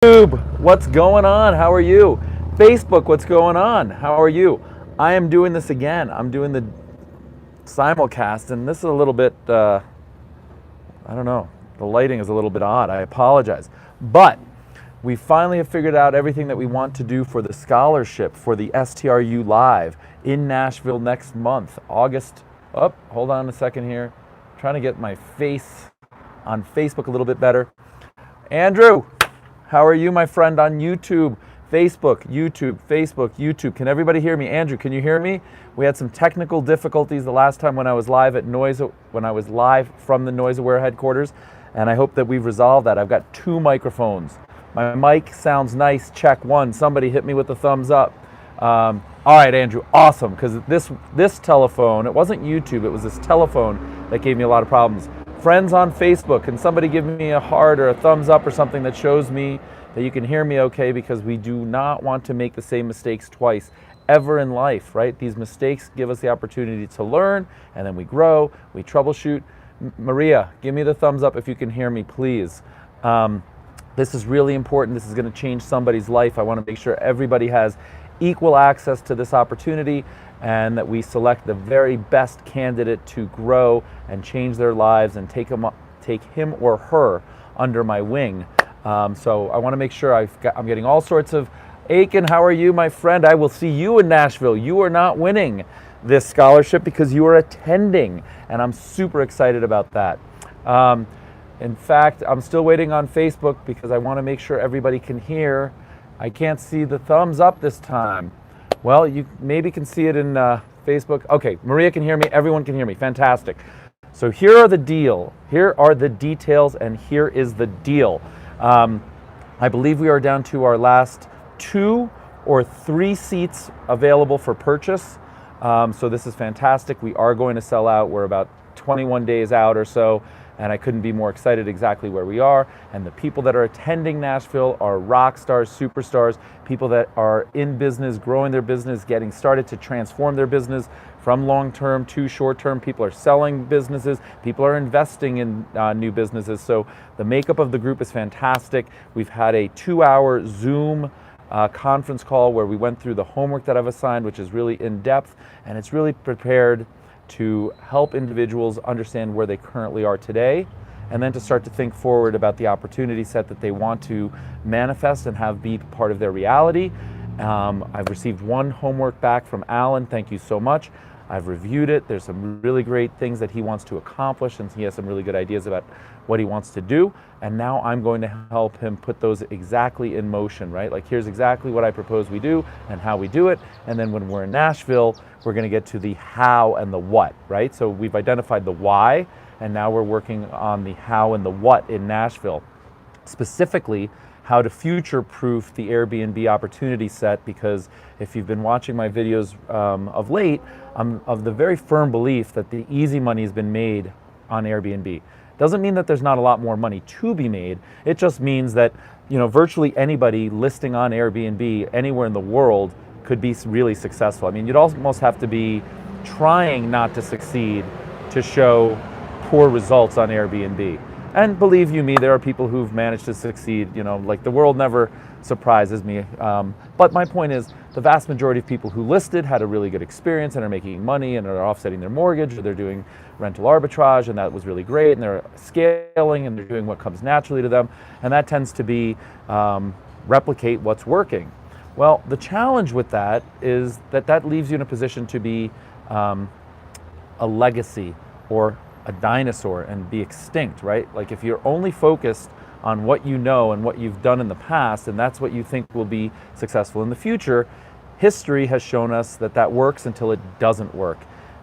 YouTube, what's going on? How are you? Facebook, what's going on? How are you? I am doing this again. I'm doing the simulcast, and this is a little bit, I don't know, the lighting is a little bit odd. I apologize. But we finally have figured out everything that we want to do for the scholarship for the STRU Live in Nashville next month, August. Oh, hold on a second here. I'm trying to get my face on Facebook a little bit better. Andrew, how are you, my friend, on YouTube, Facebook, YouTube? Can everybody hear me? Andrew, can you hear me? We had some technical difficulties the last time when I was live from the Noise Aware headquarters, and I hope that we've resolved that. I've got two microphones. My mic sounds nice. Check one. Somebody hit me with a thumbs up. All right, Andrew, awesome, because this telephone, it wasn't YouTube, it was this telephone that gave me a lot of problems. Friends on Facebook, can somebody give me a heart or a thumbs up or something that shows me that you can hear me okay, because we do not want to make the same mistakes twice ever in life, right? These mistakes give us the opportunity to learn, and then we grow, we troubleshoot. Maria, give me the thumbs up if you can hear me, please. This is really important. This is going to change somebody's life. I want to make sure everybody has equal access to this opportunity, and that we select the very best candidate to grow and change their lives and take him or her under my wing. So I want to make sure I'm getting all sorts of. Aiken, how are you, my friend? I will see you in Nashville. You are not winning this scholarship because you are attending, and I'm super excited about that. In fact, I'm still waiting on Facebook because I want to make sure everybody can hear. I can't see the thumbs up this time. Well, you maybe can see it in Facebook. Okay, Maria can hear me. Everyone can hear me. Fantastic. So here are the details, and here is the deal. I believe we are down to our last 2 or 3 seats available for purchase. So this is fantastic. We are going to sell out. We're about 21 days out or so, and I couldn't be more excited exactly where we are. And the people that are attending Nashville are rock stars, superstars, people that are in business, growing their business, getting started to transform their business from long-term to short-term. People are selling businesses. People are investing in new businesses. So the makeup of the group is fantastic. We've had a 2-hour Zoom conference call where we went through the homework that I've assigned, which is really in-depth, and it's really prepared to help individuals understand where they currently are today, and then to start to think forward about the opportunity set that they want to manifest and have be part of their reality. I've received 1 homework back from Alan. Thank you so much. I've reviewed it. There's some really great things that he wants to accomplish, and he has some really good ideas about what he wants to do. And now I'm going to help him put those exactly in motion, right? Like, here's exactly what I propose we do and how we do it. And then when we're in Nashville, we're going to get to the how and the what, right? So we've identified the why, and now we're working on the how and the what in Nashville. Specifically, how to future-proof the Airbnb opportunity set, because if you've been watching my videos of late, I'm of the very firm belief that the easy money has been made on Airbnb. Doesn't mean that there's not a lot more money to be made. It just means that, you know, virtually anybody listing on Airbnb anywhere in the world could be really successful. I mean, you'd almost have to be trying not to succeed to show poor results on Airbnb. And believe you me, there are people who've managed to succeed. You know, like, the world never surprises me. But my point is, the vast majority of people who listed had a really good experience and are making money and are offsetting their mortgage, or they're doing rental arbitrage, and that was really great, and they're scaling, and they're doing what comes naturally to them. And that tends to be replicate what's working. Well, the challenge with that is that leaves you in a position to be a legacy or a dinosaur and be extinct, right? Like, if you're only focused on what you know and what you've done in the past, and that's what you think will be successful in the future, history has shown us that works until it doesn't work.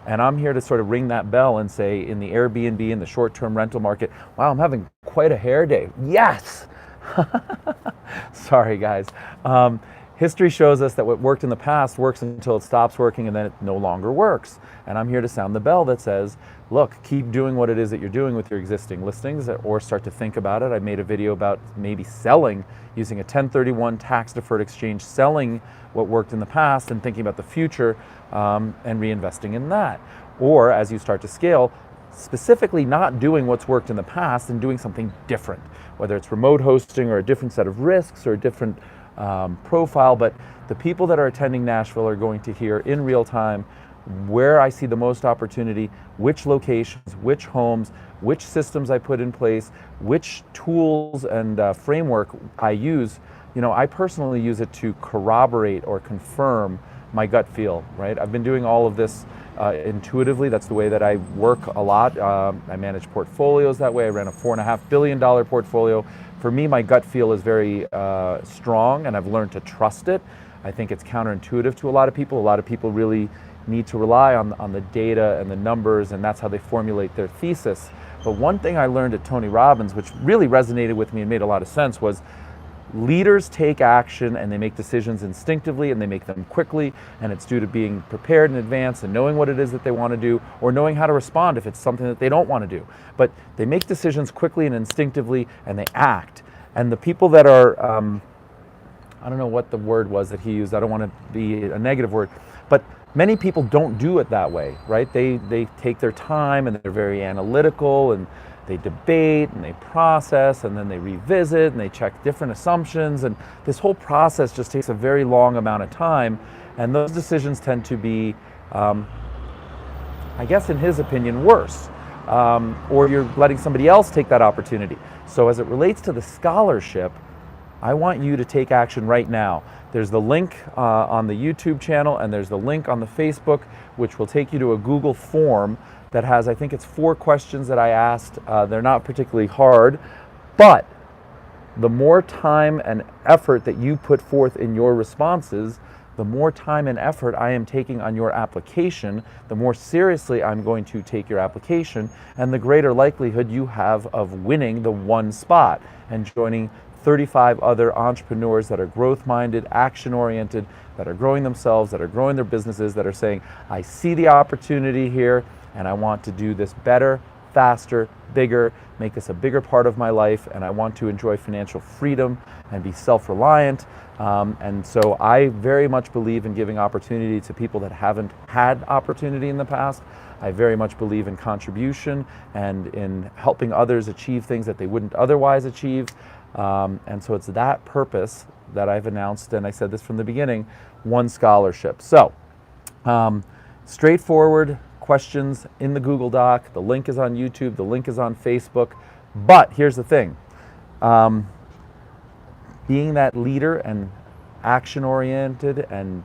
And I'm here to sort of ring that bell and say, in the Airbnb, in the short-term rental market, wow, I'm having quite a hair day. Yes! Sorry, guys. History shows us that what worked in the past works until it stops working, and then it no longer works. And I'm here to sound the bell that says, look, keep doing what it is that you're doing with your existing listings, or start to think about it. I made a video about maybe selling, using a 1031 tax-deferred exchange, selling what worked in the past and thinking about the future, and reinvesting in that. Or as you start to scale, specifically not doing what's worked in the past and doing something different, whether it's remote hosting or a different set of risks or a different profile. But the people that are attending Nashville are going to hear in real time where I see the most opportunity, which locations, which homes, which systems I put in place, which tools and framework I use. You know, I personally use it to corroborate or confirm my gut feel, right? I've been doing all of this intuitively. That's the way that I work a lot. I manage portfolios that way. I ran a $4.5 billion portfolio. For me, my gut feel is very strong, and I've learned to trust it. I think it's counterintuitive to a lot of people. A lot of people really need to rely on the data and the numbers, and that's how they formulate their thesis. But one thing I learned at Tony Robbins, which really resonated with me and made a lot of sense, was leaders take action and they make decisions instinctively and they make them quickly, and it's due to being prepared in advance and knowing what it is that they want to do, or knowing how to respond if it's something that they don't want to do. But they make decisions quickly and instinctively, and they act. And the people that are, I don't know what the word was that he used, I don't want to be a negative word, but many people don't do it that way, right? They take their time and they're very analytical, and they debate and they process, and then they revisit and they check different assumptions, and this whole process just takes a very long amount of time, and those decisions tend to be, I guess in his opinion, worse, or you're letting somebody else take that opportunity. So as it relates to the scholarship, I want you to take action right now. There's the link on the YouTube channel, and there's the link on the Facebook, which will take you to a Google form that has, I think it's 4 questions that I asked. They're not particularly hard, but the more time and effort that you put forth in your responses, the more time and effort I am taking on your application, the more seriously I'm going to take your application, and the greater likelihood you have of winning the one spot and joining 35 other entrepreneurs that are growth-minded, action-oriented, that are growing themselves, that are growing their businesses, that are saying, I see the opportunity here, and I want to do this better, faster, bigger, make this a bigger part of my life, and I want to enjoy financial freedom and be self-reliant. And so I very much believe in giving opportunity to people that haven't had opportunity in the past. I very much believe in contribution and in helping others achieve things that they wouldn't otherwise achieve. And so it's that purpose that I've announced, and I said this from the beginning, one scholarship. So straightforward questions in the Google Doc. The link is on YouTube. The link is on Facebook. But here's the thing. Being that leader and action-oriented and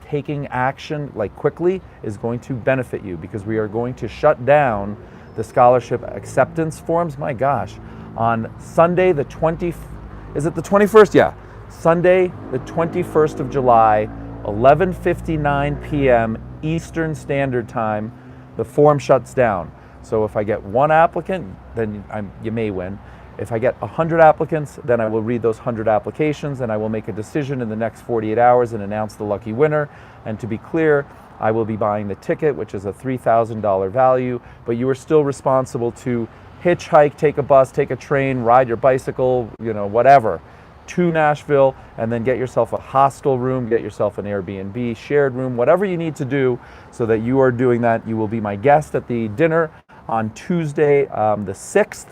taking action like quickly is going to benefit you, because we are going to shut down the scholarship acceptance forms. My gosh. On Sunday the 21st? Yeah. Sunday the 21st of July, 11:59 p.m. Eastern Standard Time, the form shuts down. So if I get 1 applicant, then you may win. If I get 100 applicants, then I will read those 100 applications, and I will make a decision in the next 48 hours and announce the lucky winner. And to be clear, I will be buying the ticket, which is a $3,000 value, but you are still responsible to hitchhike, take a bus, take a train, ride your bicycle, whatever, to Nashville, and then get yourself a hostel room, get yourself an Airbnb, shared room, whatever you need to do so that you are doing that. You will be my guest at the dinner on Tuesday, the 6th.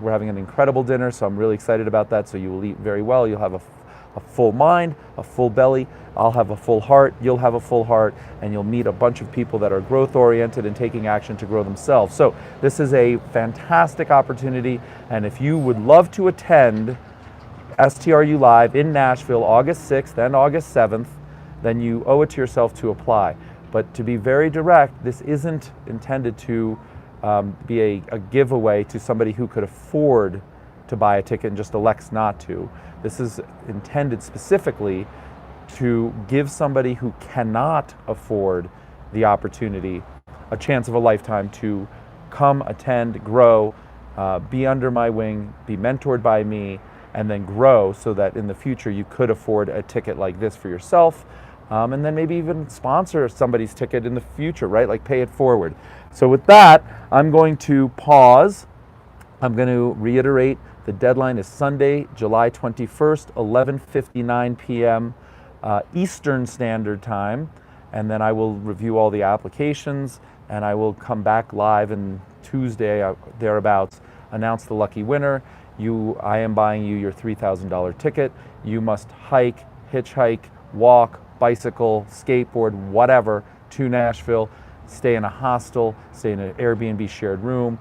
We're having an incredible dinner, so I'm really excited about that. So you will eat very well. You'll have a full mind, a full belly. I'll have a full heart. You'll have a full heart, and you'll meet a bunch of people that are growth-oriented and taking action to grow themselves. So this is a fantastic opportunity, and if you would love to attend STRU Live in Nashville, August 6th and August 7th, then you owe it to yourself to apply. But to be very direct, this isn't intended to be a giveaway to somebody who could afford to buy a ticket and just elects not to. This is intended specifically to give somebody who cannot afford the opportunity a chance of a lifetime to come, attend, grow, be under my wing, be mentored by me, and then grow so that in the future you could afford a ticket like this for yourself, and then maybe even sponsor somebody's ticket in the future, right? Like pay it forward. So with that, I'm going to pause. I'm going to reiterate the deadline is Sunday, July 21st, 11:59 p.m. Eastern Standard Time, and then I will review all the applications. and I will come back live on Tuesday, thereabouts, announce the lucky winner. I am buying you your $3,000 ticket. You must hike, hitchhike, walk, bicycle, skateboard, whatever, to Nashville, stay in a hostel, stay in an Airbnb shared room.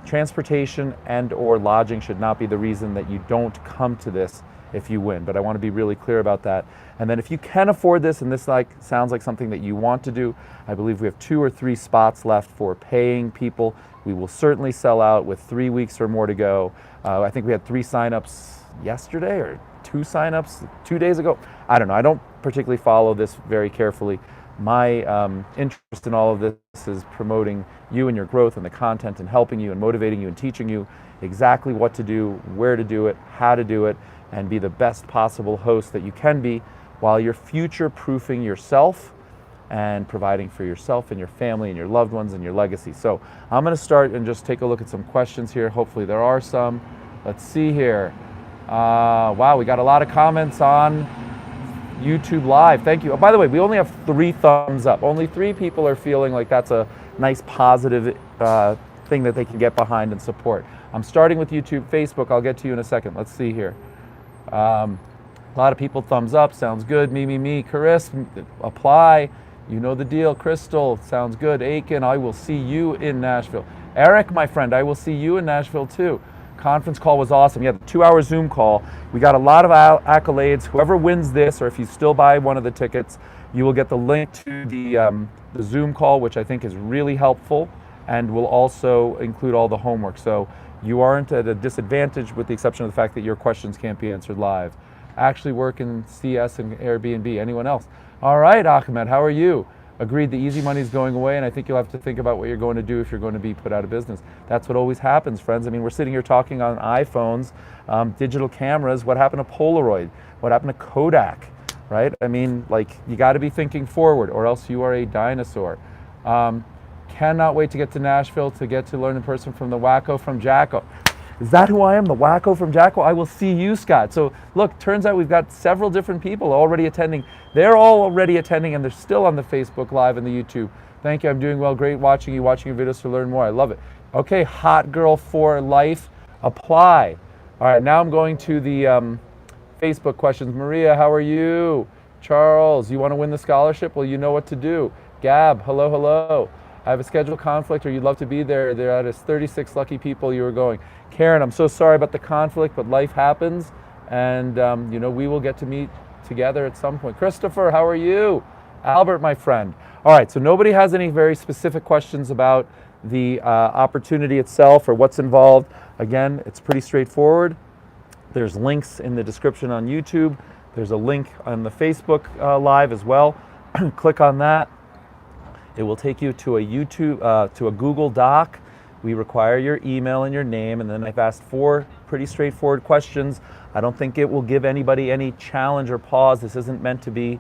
Transportation and or lodging should not be the reason that you don't come to this if you win, but I want to be really clear about that. And then if you can afford this, and this sounds like something that you want to do, I believe we have 2 or 3 spots left for paying people. We will certainly sell out with 3 weeks or more to go. I think we had 3 signups yesterday, or 2 signups 2 days ago. I don't know. I don't particularly follow this very carefully. My interest in all of this is promoting you and your growth and the content, and helping you and motivating you and teaching you exactly what to do, where to do it, how to do it, and be the best possible host that you can be while you're future-proofing yourself and providing for yourself and your family and your loved ones and your legacy. So I'm going to start and just take a look at some questions here. Hopefully there are some. Let's see here. Wow, we got a lot of comments on YouTube Live. Thank you. Oh, by the way, we only have 3 thumbs up. Only 3 people are feeling like that's a nice positive thing that they can get behind and support. I'm starting with YouTube. Facebook, I'll get to you in a second. Let's see here. A lot of people thumbs up. Sounds good. Me. Chris, apply. You know the deal. Crystal, sounds good. Aiken, I will see you in Nashville. Eric, my friend, I will see you in Nashville too. Conference call was awesome. Yeah, the 2-hour Zoom call. We got a lot of accolades. Whoever wins this, or if you still buy one of the tickets, you will get the link to the Zoom call, which I think is really helpful, and will also include all the homework. So you aren't at a disadvantage, with the exception of the fact that your questions can't be answered live. Actually work in CS and Airbnb. Anyone else? All right, Ahmed, how are you? Agreed, the easy money is going away, and I think you'll have to think about what you're going to do if you're going to be put out of business. That's what always happens, friends. I mean, we're sitting here talking on iPhones, digital cameras. What happened to Polaroid? What happened to Kodak, right? I mean, like, you got to be thinking forward, or else you are a dinosaur. Cannot wait to get to Nashville to get to learn in person from the wacko from Jacko. Is that who I am, the wacko from Jacko? I will see you, Scott. So look, turns out we've got several different people already attending. They're all already attending, and they're still on the Facebook Live and the YouTube. Thank you, I'm doing well. Great watching your videos to learn more. I love it. Okay, hot girl for life, apply. All right, now I'm going to the Facebook questions. Maria, how are you? Charles, you want to win the scholarship? Well, you know what to do. Gab, hello. I have a schedule conflict, or you'd love to be there. There are 36 lucky people you were going. Karen, I'm so sorry about the conflict, but life happens, and we will get to meet together at some point. Christopher, how are you? Albert, my friend. All right, so nobody has any very specific questions about the opportunity itself or what's involved. Again, it's pretty straightforward. There's links in the description on YouTube. There's a link on the Facebook Live as well. Click on that. It will take you to a Google Doc. We require your email and your name, and then I've asked 4 pretty straightforward questions. I don't think it will give anybody any challenge or pause. This isn't meant to be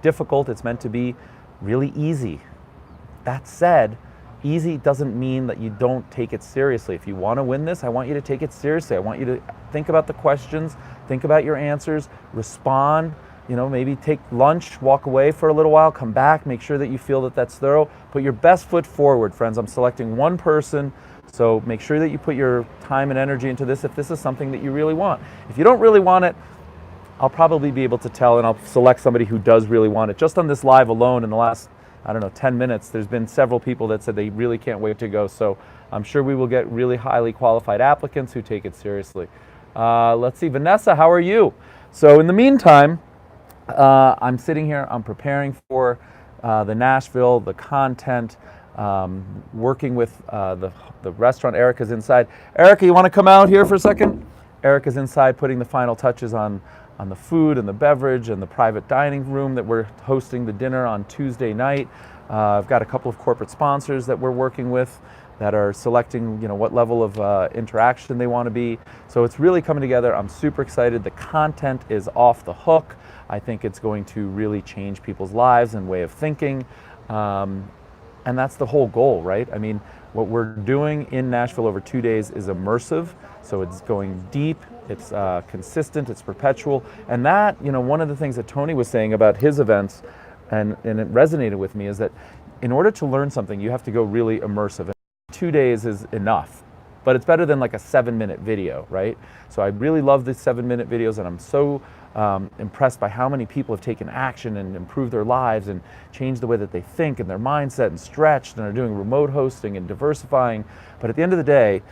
difficult. It's meant to be really easy. That said, easy doesn't mean that you don't take it seriously. If you want to win this, I want you to take it seriously. I want you to think about the questions, think about your answers, respond. Maybe take lunch, walk away for a little while, come back, make sure that you feel that that's thorough. Put your best foot forward, friends. I'm selecting 1 person, so make sure that you put your time and energy into this if this is something that you really want. If you don't really want it, I'll probably be able to tell, and I'll select somebody who does really want it. Just on this live alone, in the last, 10 minutes, there's been several people that said they really can't wait to go, so I'm sure we will get really highly qualified applicants who take it seriously. Let's see, Vanessa, how are you? So in the meantime, I'm sitting here, I'm preparing for the Nashville, the content, working with the restaurant. Erica's inside. Erica, you want to come out here for a second? Erica's inside putting the final touches on the food and the beverage and the private dining room that we're hosting the dinner on Tuesday night. I've got a couple of corporate sponsors that we're working with that are selecting, what level of interaction they want to be. So it's really coming together. I'm super excited. The content is off the hook. I think it's going to really change people's lives and way of thinking. And that's the whole goal, right? I mean, what we're doing in Nashville over 2 days is immersive. So it's going deep, it's consistent, it's perpetual. And that, one of the things that Tony was saying about his events, and it resonated with me, is that in order to learn something, you have to go really immersive. 2 days is enough, but it's better than like a 7-minute video, right? So I really love the 7-minute videos, and I'm so impressed by how many people have taken action and improved their lives and changed the way that they think and their mindset and stretched and are doing remote hosting and diversifying. But at the end of the day,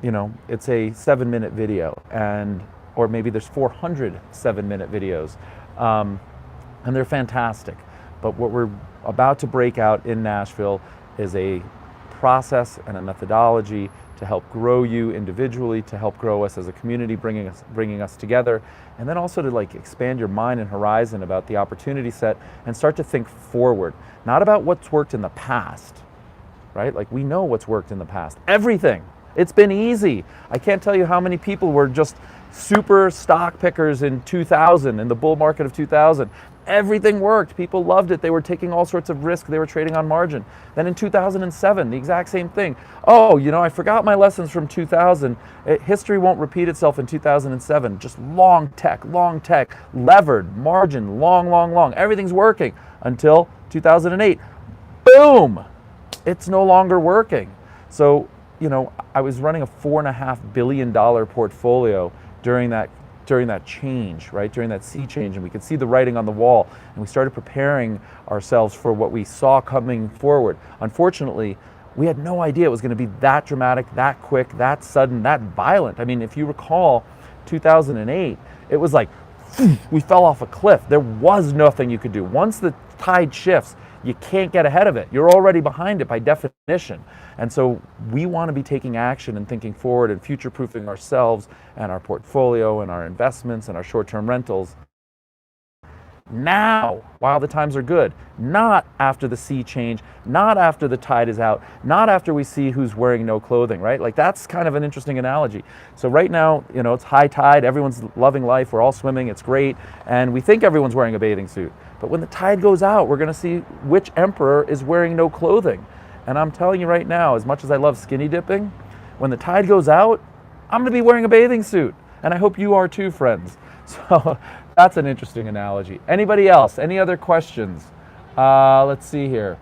you know, it's a 7-minute video, and or maybe there's 400 7-minute videos, and they're fantastic. But what we're about to break out in Nashville is a process and a methodology to help grow you individually, to help grow us as a community, bringing us together, and then also to like expand your mind and horizon about the opportunity set and start to think forward, not about what's worked in the past, right? Like, we know what's worked in the past. Everything. It's been easy. I can't tell you how many people were just super stock pickers in 2000, in the bull market of 2000. Everything worked. People loved it. They were taking all sorts of risk. They were trading on margin. Then in 2007, the exact same thing. Oh, you know, I forgot my lessons from 2000. History won't repeat itself in 2007. Just long tech, levered, margin, long. Everything's working until 2008. Boom! It's no longer working. So, you know, I was running a $4.5 billion portfolio during that change, right? During that sea change, and we could see the writing on the wall, and we started preparing ourselves for what we saw coming forward. Unfortunately, we had no idea it was going to be that dramatic, that quick, that sudden, that violent. I mean, if you recall 2008, it was like we fell off a cliff. There was nothing you could do. Once the tide shifts, you can't get ahead of it. You're already behind it by definition. And so we want to be taking action and thinking forward and future-proofing ourselves and our portfolio and our investments and our short-term rentals now, while the times are good, not after the sea change, not after the tide is out, not after we see who's wearing no clothing, right? Like, that's kind of an interesting analogy. So right now, you know, it's high tide, everyone's loving life, we're all swimming, it's great, and we think everyone's wearing a bathing suit. But when the tide goes out, we're going to see which emperor is wearing no clothing. And I'm telling you right now, as much as I love skinny dipping, when the tide goes out, I'm going to be wearing a bathing suit. And I hope you are too, friends. So that's an interesting analogy. Anybody else? Any other questions? Let's see here.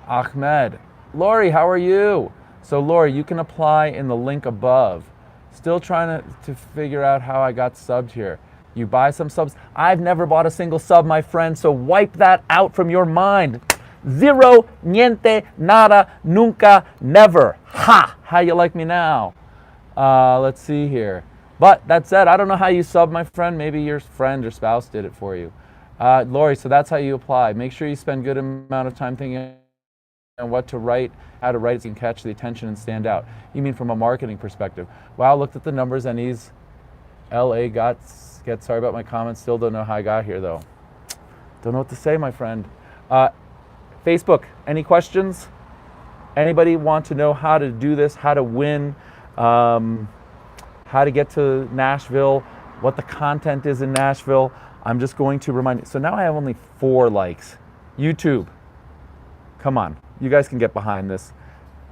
Ahmed. Lori, how are you? So Lori, you can apply in the link above. Still trying to figure out how I got subbed here. You buy some subs. I've never bought a single sub, my friend, so wipe that out from your mind. Zero, niente, nada, nunca, never. Ha! How you like me now? Let's see here. But that said, I don't know how you sub, my friend. Maybe your friend or spouse did it for you. Lori, so that's how you apply. Make sure you spend a good amount of time thinking on what to write, how to write so you can catch the attention and stand out. You mean from a marketing perspective. Wow, looked at the numbers and he's LA get sorry about my comments. Still don't know how I got here though. Don't know what to say, my friend. Facebook, any questions? Anybody want to know how to do this, how to win, how to get to Nashville, what the content is in Nashville? I'm just going to remind you. So now I have only 4 likes. YouTube, come on. You guys can get behind this.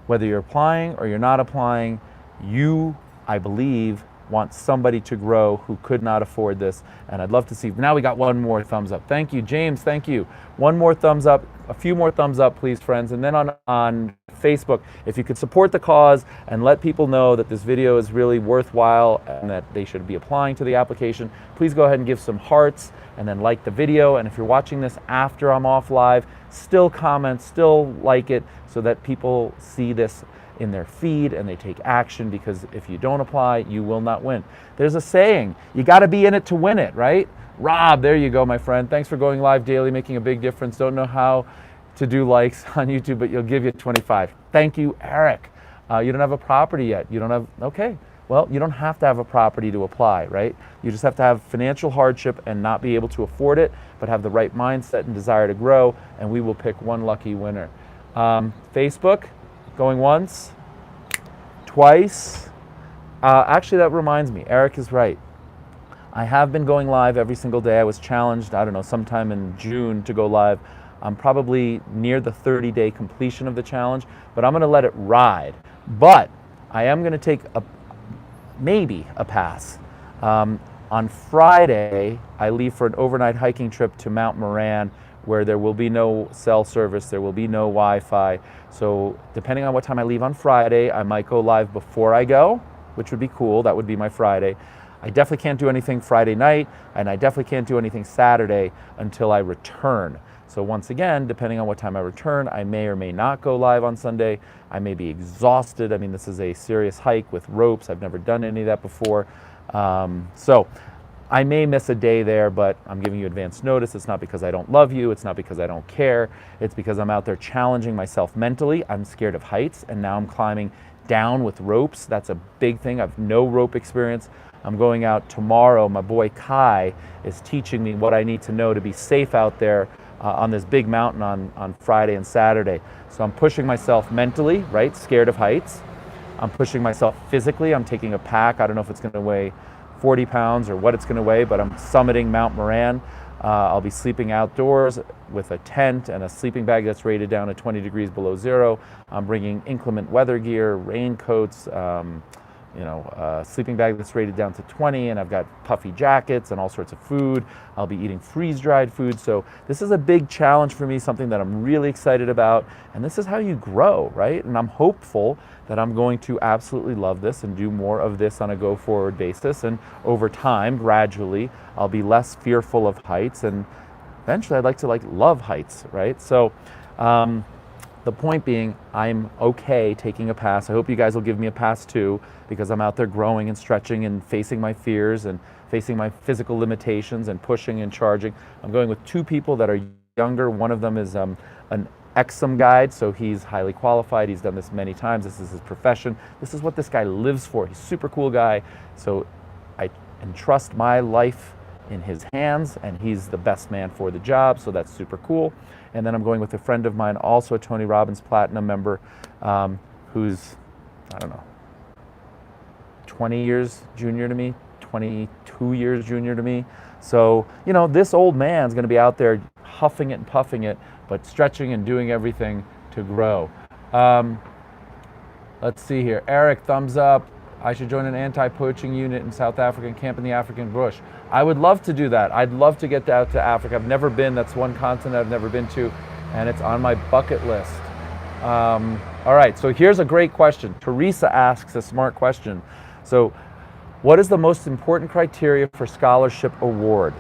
Whether you're applying or you're not applying, you, I believe, want somebody to grow who could not afford this. And I'd love to see, now we got 1 more thumbs up. Thank you, James, thank you. 1 more thumbs up, a few more thumbs up, please, friends. And then on Facebook, if you could support the cause and let people know that this video is really worthwhile and that they should be applying to the application, please go ahead and give some hearts and then like the video. And if you're watching this after I'm off live, still comment, still like it so that people see this in their feed and they take action, because if you don't apply, you will not win. There's a saying, you got to be in it to win it, right? Rob, there you go, my friend. Thanks for going live daily, making a big difference. Don't know how to do likes on YouTube, but you'll give you 25. Thank you, Eric. You don't have a property yet. You don't have, okay. Well, you don't have to have a property to apply, right? You just have to have financial hardship and not be able to afford it, but have the right mindset and desire to grow, and we will pick 1 lucky winner. Facebook, going once, twice. Actually, that reminds me, Eric is right. I have been going live every single day. I was challenged, I don't know, sometime in June to go live. I'm probably near the 30-day completion of the challenge, but I'm gonna let it ride. But I am gonna take maybe a pass. On Friday, I leave for an overnight hiking trip to Mount Moran, where there will be no cell service, there will be no Wi-Fi. So depending on what time I leave on Friday, I might go live before I go, which would be cool. That would be my Friday. I definitely can't do anything Friday night, and I definitely can't do anything Saturday until I return. So once again, depending on what time I return, I may or may not go live on Sunday. I may be exhausted. I mean, this is a serious hike with ropes. I've never done any of that before. So I may miss a day there, but I'm giving you advance notice. It's not because I don't love you. It's not because I don't care. It's because I'm out there challenging myself mentally. I'm scared of heights, and now I'm climbing down with ropes. That's a big thing. I have no rope experience. I'm going out tomorrow. My boy Kai is teaching me what I need to know to be safe out there on this big mountain on Friday and Saturday. So I'm pushing myself mentally, right? Scared of heights. I'm pushing myself physically. I'm taking a pack. I don't know if it's going to weigh 40 pounds or what it's going to weigh, but I'm summiting Mount Moran. I'll be sleeping outdoors with a tent and a sleeping bag that's rated down to 20 degrees below zero. I'm bringing inclement weather gear, raincoats, sleeping bag that's rated down to 20, and I've got puffy jackets and all sorts of food. I'll be eating freeze-dried food. So this is a big challenge for me, something that I'm really excited about. And this is how you grow, right? And I'm hopeful that I'm going to absolutely love this and do more of this on a go-forward basis. And over time, gradually, I'll be less fearful of heights. And eventually, I'd like to love heights, right? So the point being, I'm okay taking a pass. I hope you guys will give me a pass too, because I'm out there growing and stretching and facing my fears and facing my physical limitations and pushing and charging. I'm going with two people that are younger. One of them is an EXIM guide, so he's highly qualified. He's done this many times. This is his profession. This is what this guy lives for. He's a super cool guy. So I entrust my life in his hands, and he's the best man for the job, so that's super cool. And then I'm going with a friend of mine, also a Tony Robbins Platinum member, who's, I don't know, 20 years junior to me, 22 years junior to me. So, this old man's going to be out there huffing it and puffing it, but stretching and doing everything to grow. Let's see here. Eric, thumbs up. I should join an anti-poaching unit in South Africa and camp in the African bush. I would love to do that. I'd love to get out to Africa. I've never been. That's one continent I've never been to, and it's on my bucket list. All right, so here's a great question. Teresa asks a smart question. So, what is the most important criteria for scholarship award?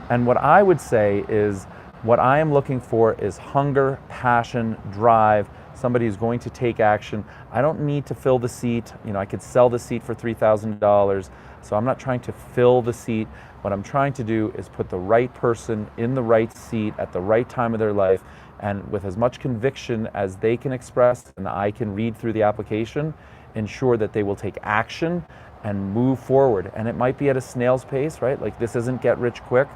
And what I would say is, what I am looking for is hunger, passion, drive, somebody who's going to take action. I don't need to fill the seat. I could sell the seat for $3,000. So I'm not trying to fill the seat. What I'm trying to do is put the right person in the right seat at the right time of their life, and with as much conviction as they can express and I can read through the application, ensure that they will take action and move forward. And it might be at a snail's pace, right? Like, this isn't get rich quick,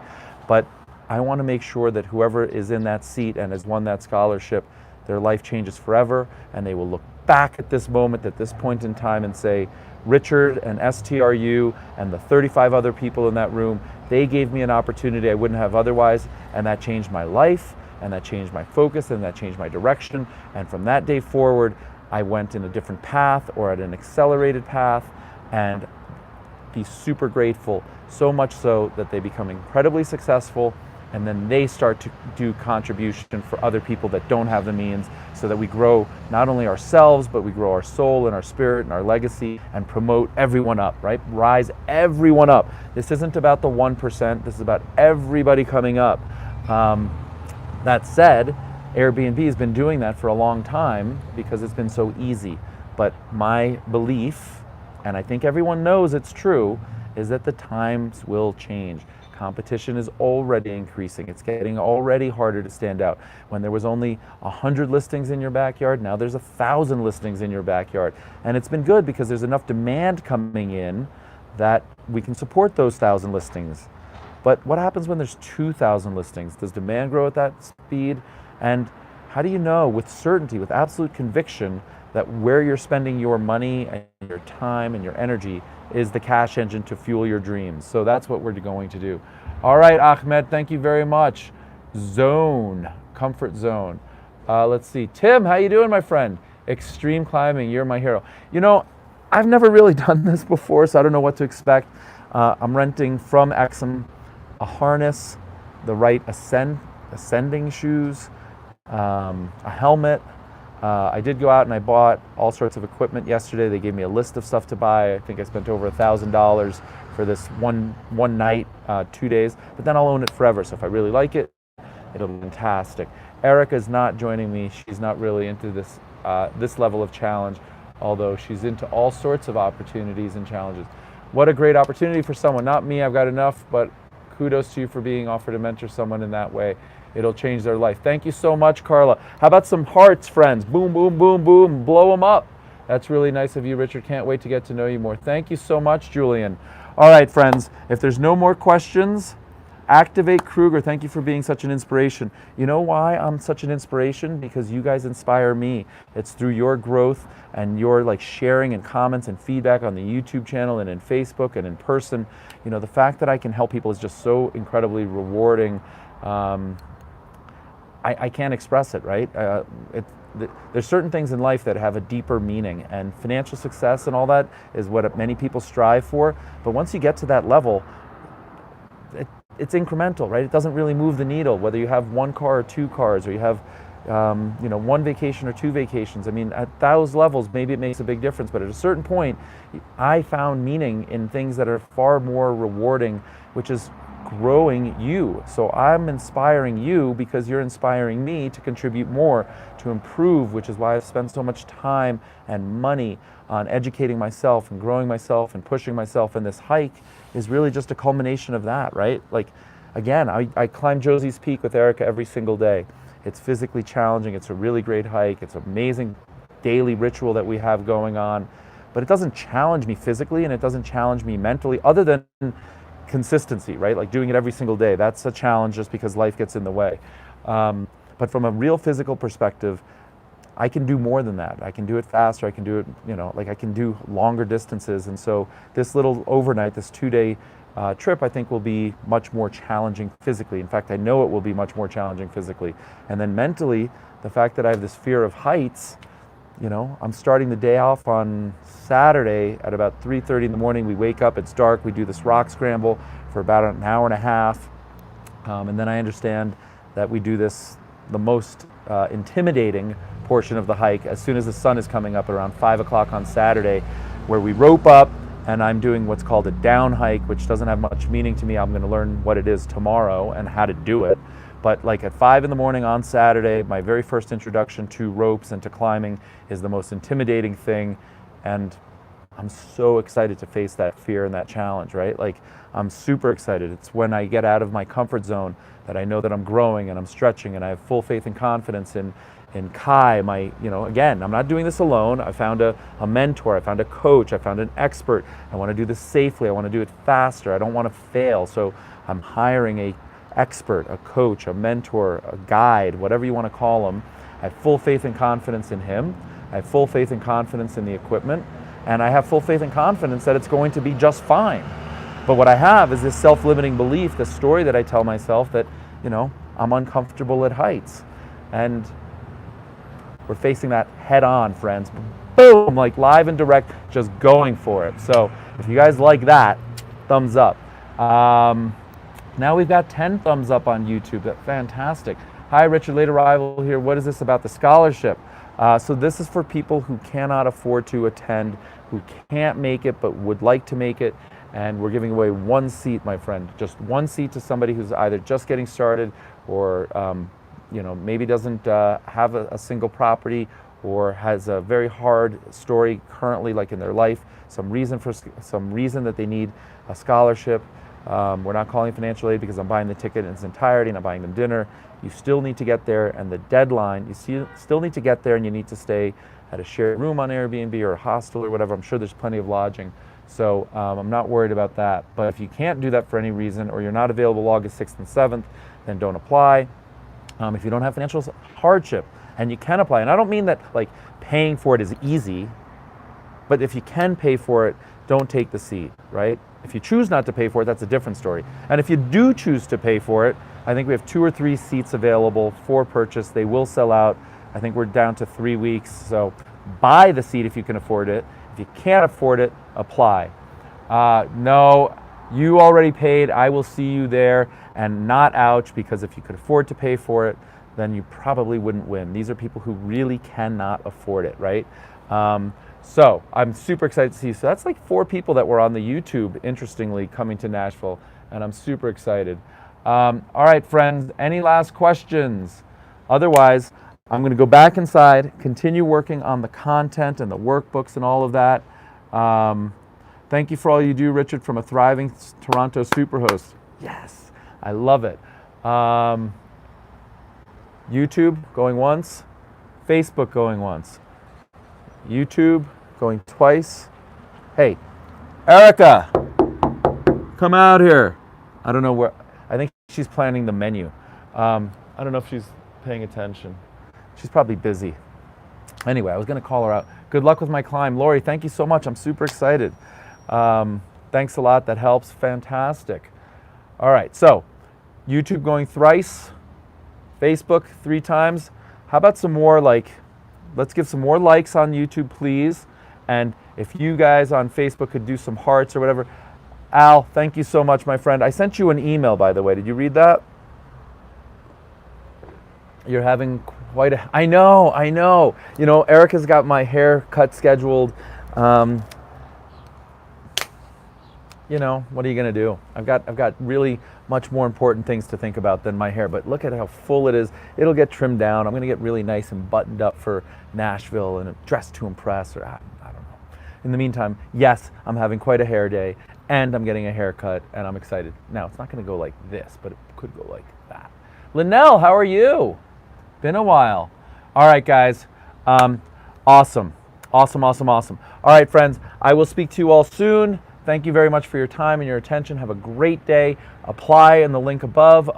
but I want to make sure that whoever is in that seat and has won that scholarship, their life changes forever, and they will look back at this moment, at this point in time, and say, Richard and STRU and the 35 other people in that room, they gave me an opportunity I wouldn't have otherwise, and that changed my life, and that changed my focus, and that changed my direction. And from that day forward, I went in a different path, or at an accelerated path, and be super grateful, so much so that they become incredibly successful, and then they start to do contribution for other people that don't have the means, so that we grow not only ourselves, but we grow our soul and our spirit and our legacy, and promote everyone up, right? Rise everyone up. This isn't about the 1%, this is about everybody coming up. That said, Airbnb has been doing that for a long time because it's been so easy. But my belief, and I think everyone knows it's true, is that the times will change. Competition is already increasing. It's getting already harder to stand out. When there was only 100 listings in your backyard, now there's 1,000 listings in your backyard. And it's been good because there's enough demand coming in that we can support those 1,000 listings. But what happens when there's 2,000 listings? Does demand grow at that speed? And how do you know with certainty, with absolute conviction, that where you're spending your money and your time and your energy is the cash engine to fuel your dreams? So that's what we're going to do. All right, Ahmed, thank you very much. Zone, comfort zone. Let's see. Tim, how you doing, my friend? Extreme climbing, you're my hero. I've never really done this before, so I don't know what to expect. I'm renting from EXIM a harness, the right ascent ascending shoes, a helmet. I did go out and I bought all sorts of equipment yesterday. They gave me a list of stuff to buy. I think I spent over $1,000 for this one night, 2 days, but then I'll own it forever. So if I really like it, it'll be fantastic. Erica's not joining me. She's not really into this level of challenge, although she's into all sorts of opportunities and challenges. What a great opportunity for someone, not me, I've got enough, but kudos to you for being offered to mentor someone in that way. It'll change their life. Thank you so much, Carla. How about some hearts, friends? Boom, boom, boom, boom, blow them up. That's really nice of you, Richard. Can't wait to get to know you more. Thank you so much, Julian. All right, friends, if there's no more questions, Activate Kruger. Thank you for being such an inspiration. You know why I'm such an inspiration? Because you guys inspire me. It's through your growth and your like sharing and comments and feedback on the YouTube channel and in Facebook and in person. You know, the fact that I can help people is just so incredibly rewarding. I can't express it, right? There's certain things in life that have a deeper meaning, and financial success and all that is what many people strive for. But once you get to that level, it's incremental, right? It doesn't really move the needle, whether you have one car or two cars, or you have one vacation or two vacations. I mean, at those levels, maybe it makes a big difference, but at a certain point, I found meaning in things that are far more rewarding, which is growing you. So I'm inspiring you because you're inspiring me to contribute more, to improve, which is why I've spent so much time and money on educating myself and growing myself and pushing myself. And this hike is really just a culmination of that, right? Like, again, I climb Josie's Peak with Erica every single day. It's physically challenging. It's a really great hike. It's an amazing daily ritual that we have going on, but it doesn't challenge me physically and it doesn't challenge me mentally, other than consistency, right? Like doing it every single day. That's a challenge just because life gets in the way. But from a real physical perspective, I can do more than that. I can do it faster. I can do it, like I can do longer distances. And so this little overnight, this 2-day trip, I think will be much more challenging physically. In fact, I know it will be much more challenging physically. And then mentally, the fact that I have this fear of heights, I'm starting the day off on Saturday at about 3:30 in the morning. We wake up, it's dark, we do this rock scramble for about an hour and a half. And then I understand that we do this, the most intimidating portion of the hike, as soon as the sun is coming up around 5 o'clock on Saturday, where we rope up and I'm doing what's called a down hike, which doesn't have much meaning to me. I'm going to learn what it is tomorrow and how to do it. But like at 5 in the morning on Saturday, my very first introduction to ropes and to climbing is the most intimidating thing. And I'm so excited to face that fear and that challenge, right? Like, I'm super excited. It's when I get out of my comfort zone that I know that I'm growing and I'm stretching, and I have full faith and confidence in Kai, again, I'm not doing this alone. I found a mentor, I found a coach, I found an expert. I want to do this safely, I want to do it faster, I don't want to fail. So I'm hiring a expert, a coach, a mentor, a guide, whatever you want to call them. I have full faith and confidence in him. I have full faith and confidence in the equipment, and I have full faith and confidence that it's going to be just fine. But what I have is this self-limiting belief, this story that I tell myself that, I'm uncomfortable at heights. And we're facing that head on, friends. Boom, like live and direct, just going for it. So if you guys like that, thumbs up. Now we've got 10 thumbs up on YouTube. That's fantastic. Hi, Richard, late arrival here. What is this about the scholarship? So this is for people who cannot afford to attend, who can't make it but would like to make it. And we're giving away one seat, my friend. Just one seat to somebody who's either just getting started or maybe doesn't have a single property, or has a very hard story currently, like in their life, some reason that they need a scholarship. We're not calling financial aid because I'm buying the ticket in its entirety and I'm buying them dinner. You still need to get there, and the deadline, still need to get there, and you need to stay at a shared room on Airbnb or a hostel or whatever. I'm sure there's plenty of lodging. So I'm not worried about that. But if you can't do that for any reason, or you're not available August 6th and 7th, then don't apply. If you don't have financial hardship and you can apply, and I don't mean that like paying for it is easy, but if you can pay for it, don't take the seat, right? If you choose not to pay for it, that's a different story. And if you do choose to pay for it, I think we have 2 or 3 seats available for purchase. They will sell out. I think we're down to 3 weeks. So buy the seat if you can afford it. If you can't afford it, apply. No, You already paid. I will see you there, and not ouch, because if you could afford to pay for it, then you probably wouldn't win. These are people who really cannot afford it, right? So I'm super excited to see you. So that's like 4 people that were on the YouTube, interestingly, coming to Nashville, and I'm super excited. All right, friends, any last questions? Otherwise, I'm going to go back inside, continue working on the content and the workbooks and all of that. Thank you for all you do, Richard, from a thriving Toronto superhost. Yes, I love it. YouTube going once, Facebook going once, YouTube going twice. Hey, Erica, come out here. I don't know where. I think she's planning the menu. I don't know if she's paying attention. She's probably busy. Anyway, I was going to call her out. Good luck with my climb. Lori, thank you so much. I'm super excited. Thanks a lot. That helps. Fantastic. All right, so YouTube going thrice, Facebook 3 times. How about some more, let's give some more likes on YouTube, please. And if you guys on Facebook could do some hearts or whatever. Al, thank you so much, my friend. I sent you an email, by the way. Did you read that? You're having quite a... I know. You know, Erica's got my haircut scheduled. You know, what are you going to do? I've got really much more important things to think about than my hair, but look at how full it is. It'll get trimmed down. I'm going to get really nice and buttoned up for Nashville and dressed to impress, or I don't know. In the meantime, yes, I'm having quite a hair day, and I'm getting a haircut, and I'm excited. Now, it's not going to go like this, but it could go like that. Linnell, how are you? Been a while. All right, guys. Awesome. All right, friends, I will speak to you all soon. Thank you very much for your time and your attention. Have a great day. Apply in the link above.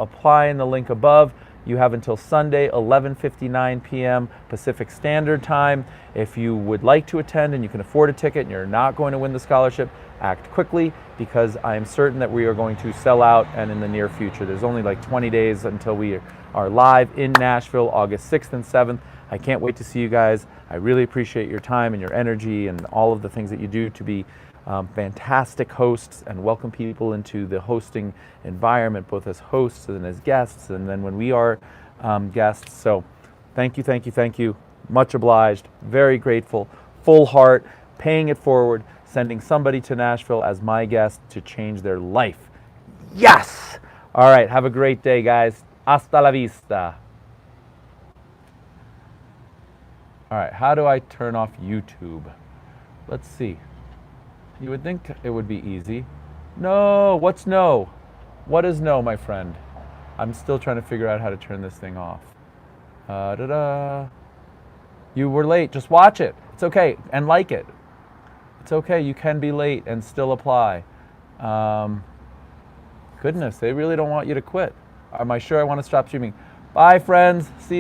You have until Sunday, 11:59 p.m. Pacific Standard Time. If you would like to attend and you can afford a ticket and you're not going to win the scholarship, act quickly, because I am certain that we are going to sell out, and in the near future. There's only like 20 days until we are live in Nashville, August 6th and 7th. I can't wait to see you guys. I really appreciate your time and your energy and all of the things that you do to be fantastic hosts and welcome people into the hosting environment, both as hosts and as guests, and then when we are guests. So thank you. Much obliged, very grateful, full heart, paying it forward, sending somebody to Nashville as my guest to change their life. Yes! All right, have a great day, guys. Hasta la vista. All right, how do I turn off YouTube? Let's see. You would think it would be easy. No, what's no? What is no, my friend? I'm still trying to figure out how to turn this thing off. You were late, just watch it. It's okay, and like it. It's okay, you can be late and still apply. Goodness, they really don't want you to quit. Am I sure I want to stop streaming? Bye, friends, see you.